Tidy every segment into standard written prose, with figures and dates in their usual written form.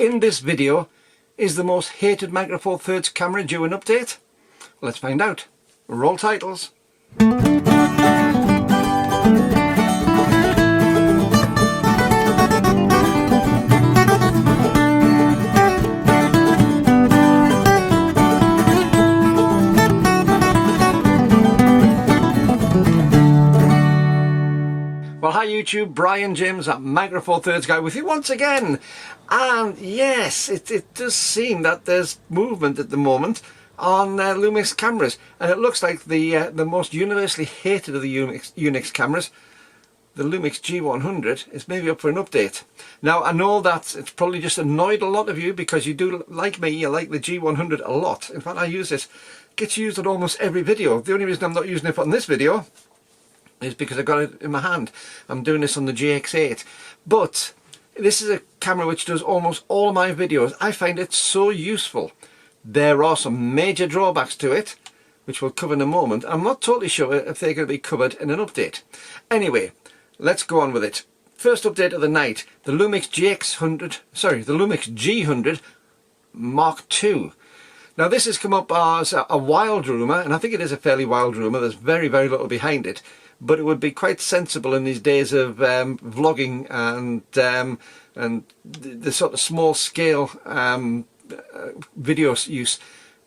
in this video, is the most hated Micro Four Thirds camera due an update? Let's find out. Roll titles. Well, hi YouTube, Brian James at Micro Four Thirds Guy with you once again. And yes, it does seem that there's movement at the moment on Lumix cameras, and it looks like the most universally hated of the Lumix cameras, the Lumix G100, is maybe up for an update. Now I know that it's probably just annoyed a lot of you because you do, like me, you like the G100 a lot. In fact, I use it. It gets used on almost every video. The only reason I'm not using it on this video is because I've got it in my hand. I'm doing this on the GX8, but this is a camera which does almost all of my videos. I find it so useful. There are some major drawbacks to it, which we'll cover in a moment. I'm not totally sure if they're going to be covered in an update. Anyway, let's go on with it. First update of the night, the Lumix the Lumix G100 Mark II. Now this has come up as a wild rumour, and I think it is a fairly wild rumour. There's very, very little behind it. But it would be quite sensible in these days of vlogging and the sort of small scale video use.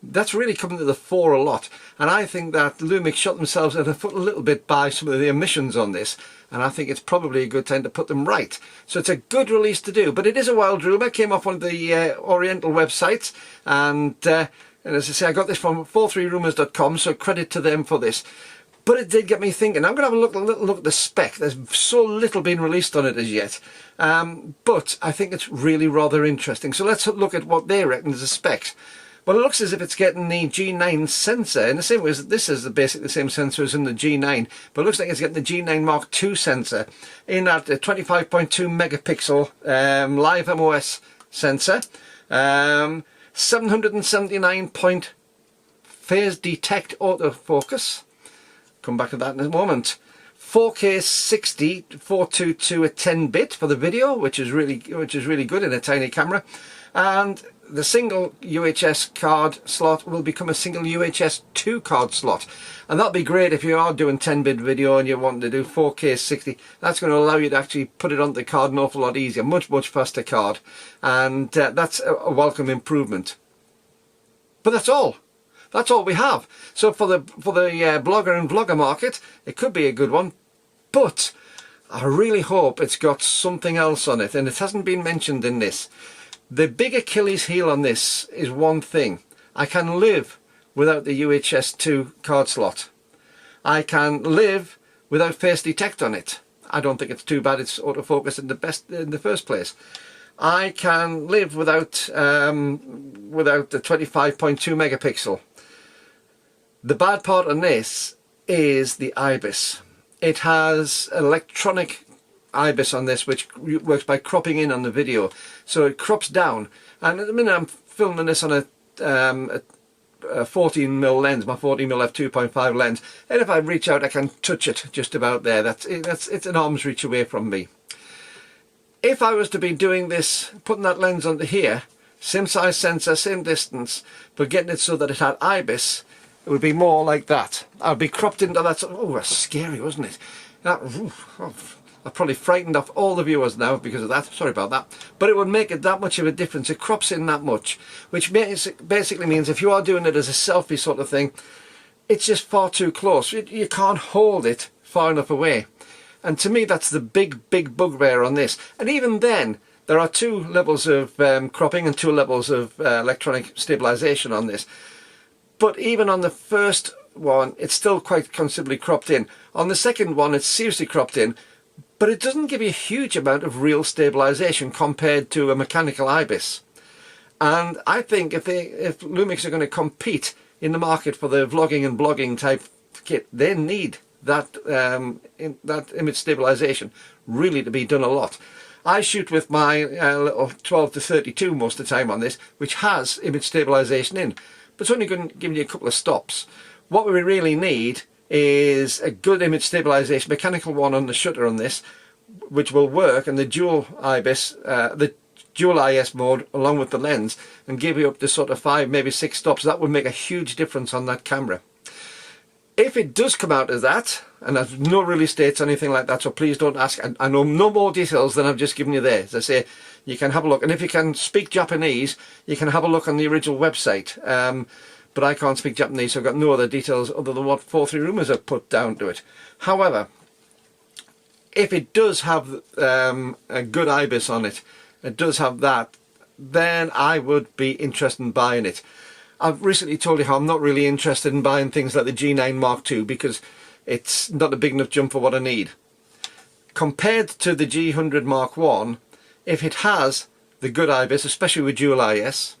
That's really coming to the fore a lot, and I think that Lumix shot themselves in the foot a little bit by some of the omissions on this, and I think it's probably a good time to put them right. So it's a good release to do, but it is a wild rumour. Came off one of the Oriental websites, and as I say, I got this from 43rumours.com, so credit to them for this. But it did get me thinking. I'm going to have a little look at the spec. There's so little been released on it as yet. But I think it's really rather interesting. So let's look at what they reckon is the specs. Well, it looks as if it's getting the G9 sensor in the same way as this is basically the same sensor as in the G9. But it looks like it's getting the G9 Mark II sensor in at the 25.2 megapixel live MOS sensor. 779 point phase detect autofocus. Come back to that in a moment. 4K 60 422 at 10-bit for the video, which is really good in a tiny camera, and the single UHS card slot will become a single UHS 2 card slot, and that'll be great if you are doing 10-bit video and you're wanting to do 4K 60. That's going to allow you to actually put it onto the card an awful lot easier, much faster card, and that's a welcome improvement. But that's all. That's all we have. So for the blogger and vlogger market, it could be a good one, but I really hope it's got something else on it, and it hasn't been mentioned in this. The big Achilles heel on this is one thing. I can live without the UHS 2 card slot. I can live without face detect on it. I don't think it's too bad. It's autofocus in the first place. I can live without the 25.2 megapixel. The bad part on this is the IBIS. It has electronic IBIS on this, which works by cropping in on the video, so it crops down. And at the minute I'm filming this on a 14mm lens, my 14mm f2.5 lens, and if I reach out I can touch it just about there. It's an arm's reach away from me. If I was to be doing this, putting that lens onto here, same size sensor, same distance, but getting it so that it had IBIS, it would be more like that. I'd be cropped into that. Oh, that's scary, wasn't it? I've probably frightened off all the viewers now because of that. Sorry about that. But it would make it that much of a difference. It crops in that much, which basically means if you are doing it as a selfie sort of thing, it's just far too close. You can't hold it far enough away. And to me, that's the big bugbear on this. And even then, there are two levels of cropping and two levels of electronic stabilization on this. But even on the first one, it's still quite considerably cropped in. On the second one, it's seriously cropped in, but it doesn't give you a huge amount of real stabilization compared to a mechanical IBIS. And I think if Lumix are going to compete in the market for the vlogging and blogging type kit, they need that image stabilization really to be done a lot. I shoot with my little 12 to 32 most of the time on this, which has image stabilization in, but it's only going to give you a couple of stops. What we really need is a good image stabilization, mechanical one on the shutter on this, which will work, and the dual IBIS, the dual IS mode along with the lens and give you up to sort of 5, maybe 6 stops. That would make a huge difference on that camera. If it does come out as that, and there's no release dates or anything like that, so please don't ask. I know no more details than I've just given you there. As I say, you can have a look. And if you can speak Japanese, you can have a look on the original website. But I can't speak Japanese, so I've got no other details other than what 43 Rumours have put down to it. However, if it does have a good IBIS on it, it does have that, then I would be interested in buying it. I've recently told you how I'm not really interested in buying things like the G9 Mark II because it's not a big enough jump for what I need. Compared to the G100 Mark I, if it has the good IBIS, especially with dual IS,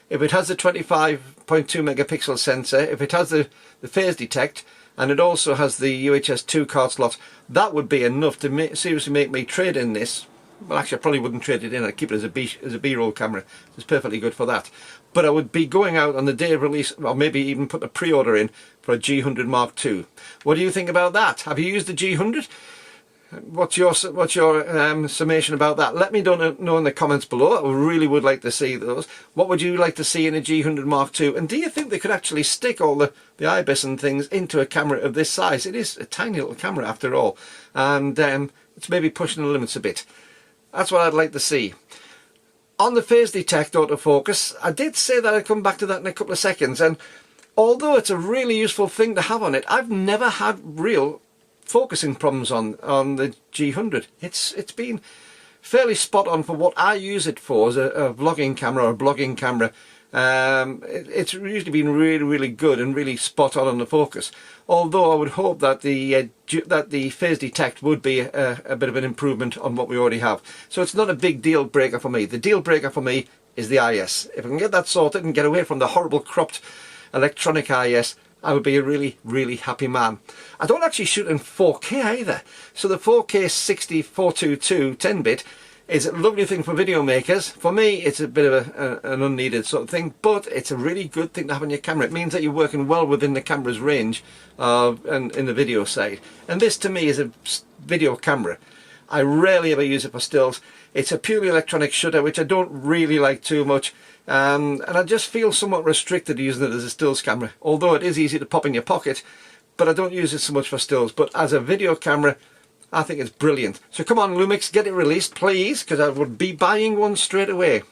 if it has the 25.2 megapixel sensor, if it has the phase detect, and it also has the UHS-2 card slots, that would be enough to seriously make me trade in this. Well, actually, I probably wouldn't trade it in. I'd keep it as a B-roll camera. It's perfectly good for that. But I would be going out on the day of release, or maybe even put a pre-order in for a G100 Mark II. What do you think about that? Have you used the G100? What's your summation about that? Let me know in the comments below. I really would like to see those. What would you like to see in a G100 Mark II? And do you think they could actually stick all the IBIS and things into a camera of this size? It is a tiny little camera after all. And it's maybe pushing the limits a bit. That's what I'd like to see. On the phase detect autofocus, I did say that I'd come back to that in a couple of seconds. And although it's a really useful thing to have on it, I've never had real focusing problems on the G100. It's been fairly spot on for what I use it for as a vlogging camera or a blogging camera. It's usually been really good and really spot on the focus. Although I would hope that the phase detect would be a bit of an improvement on what we already have. So it's not a big deal breaker for me. The deal breaker for me is the IS. If I can get that sorted and get away from the horrible cropped electronic IS, I would be a really happy man. I don't actually shoot in 4K either. So the 4K 60/422 10-bit is a lovely thing for video makers. For me, it's a bit of an unneeded sort of thing, but it's a really good thing to have on your camera. It means that you're working well within the camera's range and in the video side. And this to me is a video camera. I rarely ever use it for stills. It's a purely electronic shutter, which I don't really like too much. And I just feel somewhat restricted using it as a stills camera, although it is easy to pop in your pocket, but I don't use it so much for stills. But as a video camera, I think it's brilliant. So come on Lumix, get it released please, because I would be buying one straight away.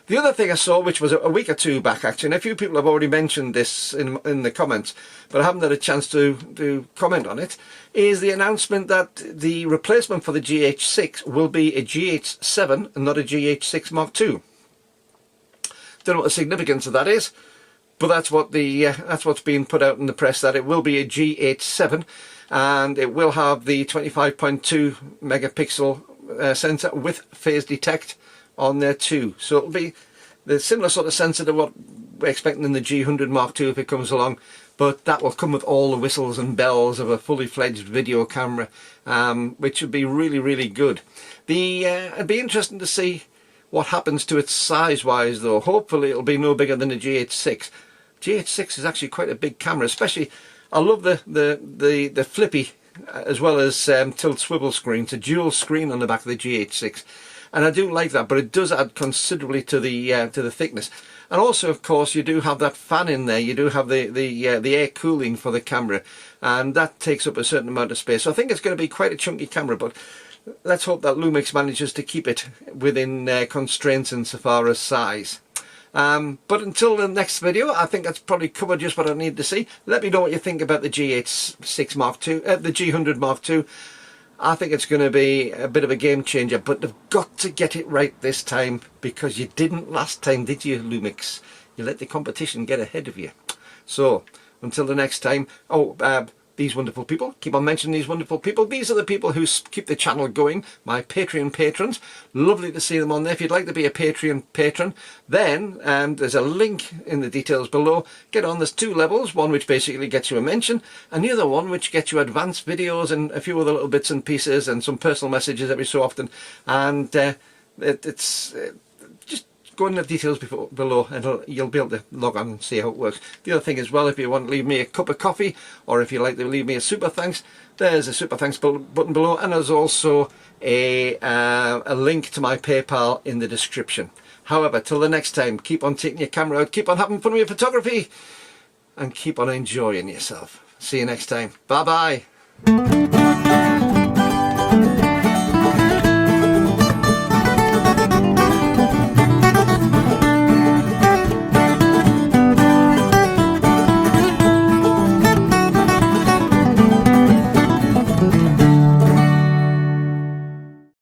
The other thing I saw, which was a week or two back actually, and a few people have already mentioned this in the comments, but I haven't had a chance to comment on it, is the announcement that the replacement for the GH6 will be a GH7 and not a GH6 Mark II. Don't know what the significance of that is, but that's what that's what's being put out in the press, that it will be a GH7 and it will have the 25.2 megapixel sensor with phase detect on there too. So it'll be the similar sort of sensor to what we're expecting in the G100 Mark II if it comes along, but that will come with all the whistles and bells of a fully fledged video camera, which would be really good. It'd be interesting to see what happens to it size-wise though. Hopefully it'll be no bigger than a GH6. GH6 is actually quite a big camera, especially I love the flippy as well as tilt swivel screen. It's a dual screen on the back of the GH6, and I do like that, but it does add considerably to the thickness. And also of course you do have that fan in there, you do have the air cooling for the camera, and that takes up a certain amount of space. So I think it's going to be quite a chunky camera, but let's hope that Lumix manages to keep it within constraints insofar as size. But until the next video, I think that's probably covered just what I need to see. Let me know what you think about the GH6 Mark II, the G100 Mark II. I think it's going to be a bit of a game changer, but they've got to get it right this time, because you didn't last time, did you, Lumix? You let the competition get ahead of you. So until the next time, these wonderful people, keep on mentioning these wonderful people. These are the people who keep the channel going, my Patreon patrons. Lovely to see them on there. If you'd like to be a Patreon patron, then there's a link in the details below. Get on, there's 2 levels, one which basically gets you a mention, and the other one which gets you advanced videos and a few other little bits and pieces and some personal messages every so often. And just go in the details below and you'll be able to log on and see how it works. The other thing as well, if you want to leave me a cup of coffee, or if you like to leave me a super thanks, there's a super thanks button below, and there's also a link to my PayPal in the description. However, till the next time, keep on taking your camera out, keep on having fun with your photography, and keep on enjoying yourself. See you next time. Bye bye.